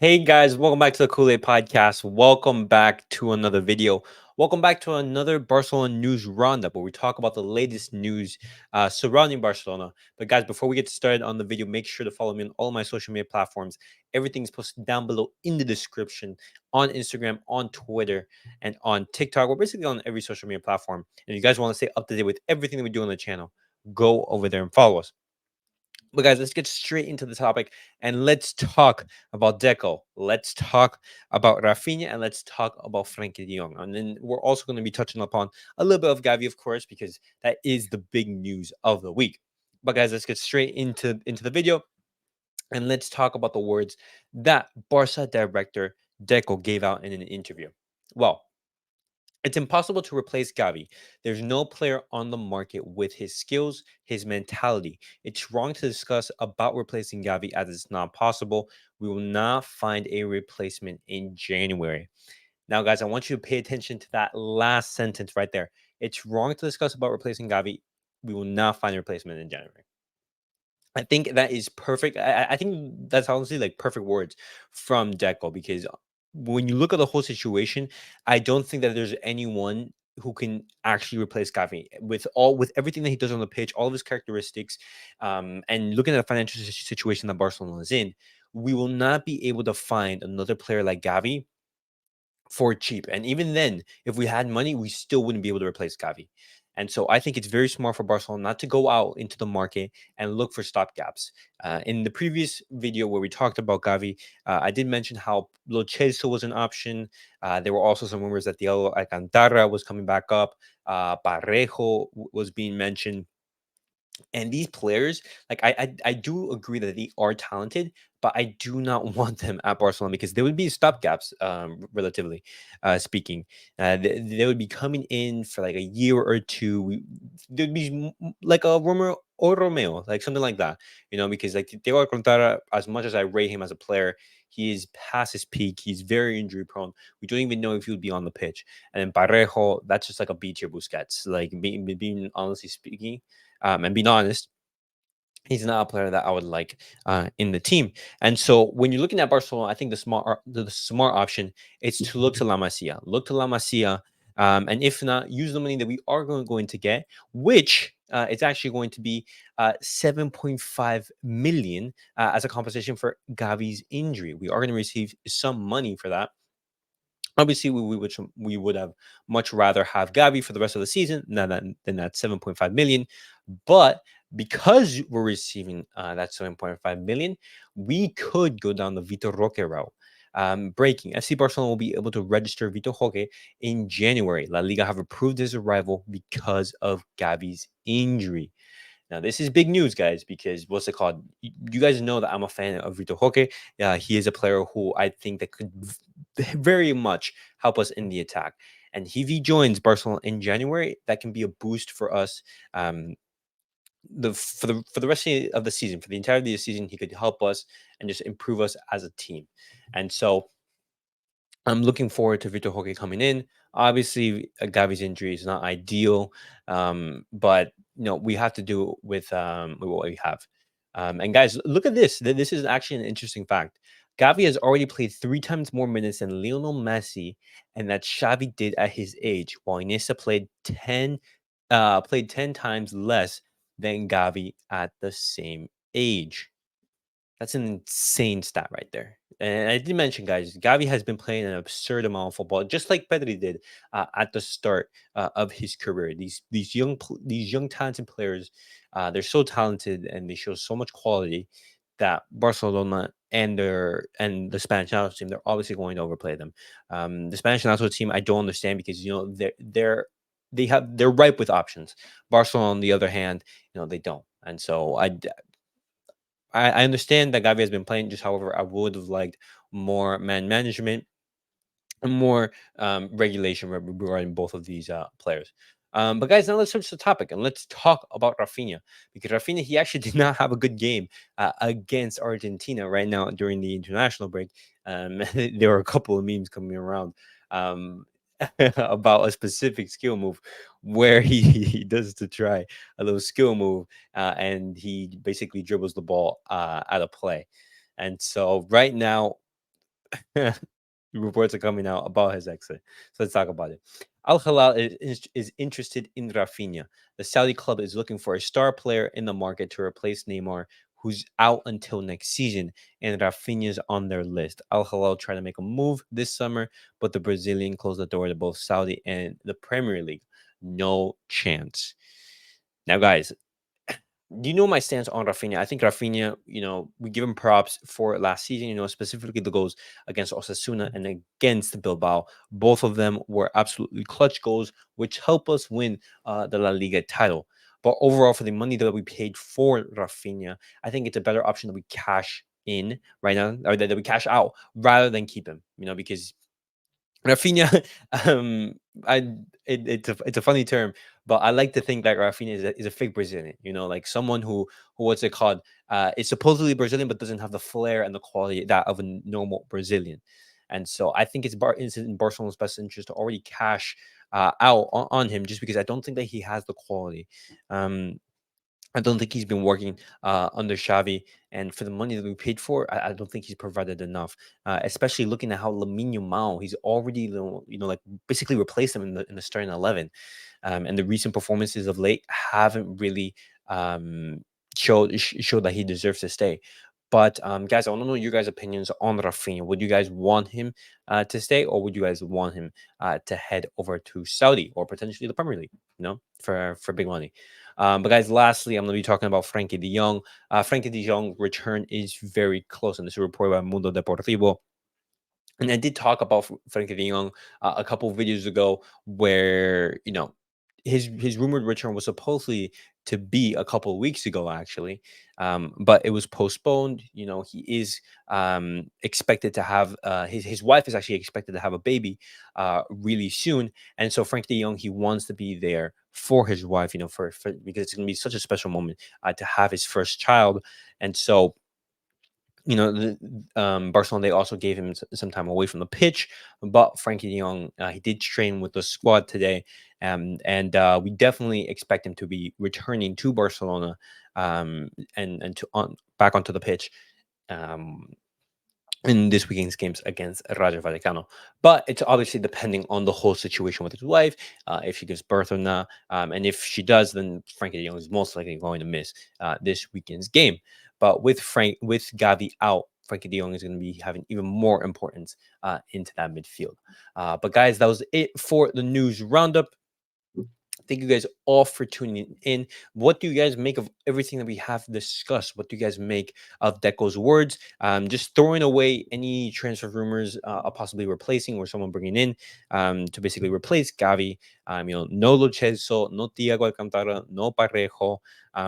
Hey guys, welcome back to the Kool-Aid Podcast. Welcome back to another video. Welcome back to another Barcelona news roundup where we talk about the latest news surrounding Barcelona. But guys, before we get started on the video, make sure to follow me on all my social media platforms. Everything's posted down below in the description on Instagram, on Twitter, and on TikTok. We're basically on every social media platform. And if you guys want to stay up to date with everything that we do on the channel, go over there and follow us. But guys, let's get straight into the topic and let's talk about Deco. Let's talk about Rafinha and let's talk about Frenkie de Jong. And then we're also going to be touching upon a little bit of Gavi, of course, because that is the big news of the week. But guys, let's get straight into the video and let's talk about the words that Barca director Deco gave out in an interview. Well, it's impossible to replace Gavi. There's no player on the market with his skills, his mentality. It's wrong to discuss about replacing Gavi as it's not possible. We will not find a replacement in January. Now, guys, I want you to pay attention to that last sentence right there. It's wrong to discuss about replacing Gavi. We will not find a replacement in January. I think that is perfect. I think that's honestly like perfect words from Deco because when you look at the whole situation, I don't think that there's anyone who can actually replace Gavi with everything that he does on the pitch, all of his characteristics, and looking at the financial situation that Barcelona is in. We will not be able to find another player like Gavi for cheap. And even then, if we had money, we still wouldn't be able to replace Gavi. And so I think it's very smart for Barcelona not to go out into the market and look for stopgaps. In the previous video where we talked about Gavi, I did mention how Lo Celso was an option. There were also some rumors that Diego Alcantara was coming back up. Parejo was being mentioned. And these players, like I do agree that they are talented, but I do not want them at Barcelona because they would be stopgaps, relatively speaking. They would be coming in for like a year or two. There'd be like a Romero or Romeo, like something like that, because like Diego Alcantara, as much as I rate him as a player, he is past his peak. He's very injury prone. We don't even know if he would be on the pitch. And then Parejo, that's just like a B tier Busquets. Like being honestly speaking, and being honest, he's not a player that I would like in the team. And so when you're looking at Barcelona, I think the smart option is to look to La Masia. Look to La Masia. And if not, use the money that we are going to get, which it's actually going to be 7.5 million as a compensation for Gavi's injury. We are going to receive some money for that. Obviously, we would have much rather have Gavi for the rest of the season than that 7.5 million. But because we're receiving that 7.5 million, we could go down the Vitor Roque route. Breaking FC Barcelona will be able to register Vitor Roque in January. La Liga have approved his arrival because of Gavi's injury. Now, this is big news, guys, because what's it called? You guys know that I'm a fan of Vitor Roque. He is a player who I think that could very much help us in the attack. And if he joins Barcelona in January, that can be a boost for us. For the rest of the season, for the entirety of the season, he could help us and just improve us as a team. And so I'm looking forward to Vitor Roque coming in. Obviously, Gavi's injury is not ideal, but we have to do with what we have. And guys, look at this. This is actually an interesting fact. Gavi has already played 3 times more minutes than Lionel Messi, and that Xavi did at his age, while Iniesta played 10 times less than Gavi at the same age. That's an insane stat right there. And I did mention, guys, Gavi has been playing an absurd amount of football, just like Pedri did at the start of his career. These young talented players, they're so talented and they show so much quality that Barcelona and the Spanish national team, they're obviously going to overplay them. The Spanish national team, I don't understand because they're ripe with options. Barcelona, on the other hand, they don't. And so I understand that Gavi has been playing. Just however, I would have liked more man management and more regulation regarding both of these players. But guys, now let's switch the topic and let's talk about Rafinha, because Rafinha, he actually did not have a good game against Argentina right now during the international break. There were a couple of memes coming around um, about a specific skill move where he does to try a little skill move, and he basically dribbles the ball out of play. And so right now, Reports are coming out about his exit. So let's talk about it. Al Hilal is interested in Rafinha. The Saudi club is looking for a star player in the market to replace Neymar, who's out until next season, and Rafinha is on their list. Al Hilal tried to make a move this summer, but the Brazilian closed the door to both Saudi and the Premier League. No chance. Now, guys, do you know my stance on Rafinha? I think Rafinha, we give him props for last season, specifically the goals against Osasuna and against Bilbao. Both of them were absolutely clutch goals, which help us win the La Liga title. But overall, for the money that we paid for Rafinha, I think it's a better option that we cash in right now, or that we cash out rather than keep him, because Rafinha, um, I it's a funny term, but I like to think that Rafinha is a fake Brazilian. Like someone who what's it called? Is supposedly Brazilian, but doesn't have the flair and the quality that of a normal Brazilian. And so I think it's in Barcelona's best interest to already cash out on him, just because I don't think that he has the quality. Um, I don't think he's been working under Xavi, and for the money that we paid for, I don't think he's provided enough. Especially looking at how Lamine Yamal, he's already like basically replaced him in the starting 11, and the recent performances of late haven't really um, showed that he deserves to stay. But guys, I want to know your guys' opinions on Rafinha. Would you guys want him to stay, or would you guys want him to head over to Saudi or potentially the Premier League? For big money. But guys, lastly, I'm going to be talking about Frankie De Jong. Frankie De Jong return is very close, and this is reported by Mundo Deportivo. And I did talk about Frenkie de Jong a couple of videos ago, where his rumored return was supposedly to be a couple of weeks ago, actually, but it was postponed. He is expected to have his wife is actually expected to have a baby really soon, and so Frankie de Jong, he wants to be there for his wife, for because it's going to be such a special moment to have his first child, and so Barcelona, they also gave him some time away from the pitch, but Frankie De Jong, he did train with the squad today, and we definitely expect him to be returning to Barcelona, and back onto the pitch. Um, in this weekend's games against Rayo Vallecano. But it's obviously depending on the whole situation with his wife, if she gives birth or not. And if she does, then Frankie de Jong is most likely going to miss this weekend's game. But with Gavi out, Frankie de Jong is going to be having even more importance into that midfield. But guys, that was it for the news roundup. Thank you guys all for tuning in. What do you guys make of everything that we have discussed? What do you guys make of Deco's words? Just throwing away any transfer rumors of possibly replacing or someone bringing in to basically replace Gavi. No Lo Celso, no Thiago Alcantara, no Parejo.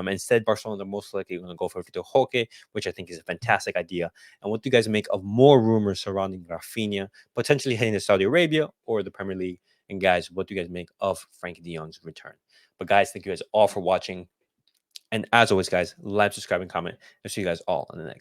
Instead, Barcelona are most likely going to go for Vitor Roque, which I think is a fantastic idea. And what do you guys make of more rumors surrounding Rafinha potentially heading to Saudi Arabia or the Premier League? And guys, what do you guys make of Frankie De Jong's return? But guys, thank you guys all for watching. And as always, guys, like, subscribe, and comment. I'll see you guys all in the next.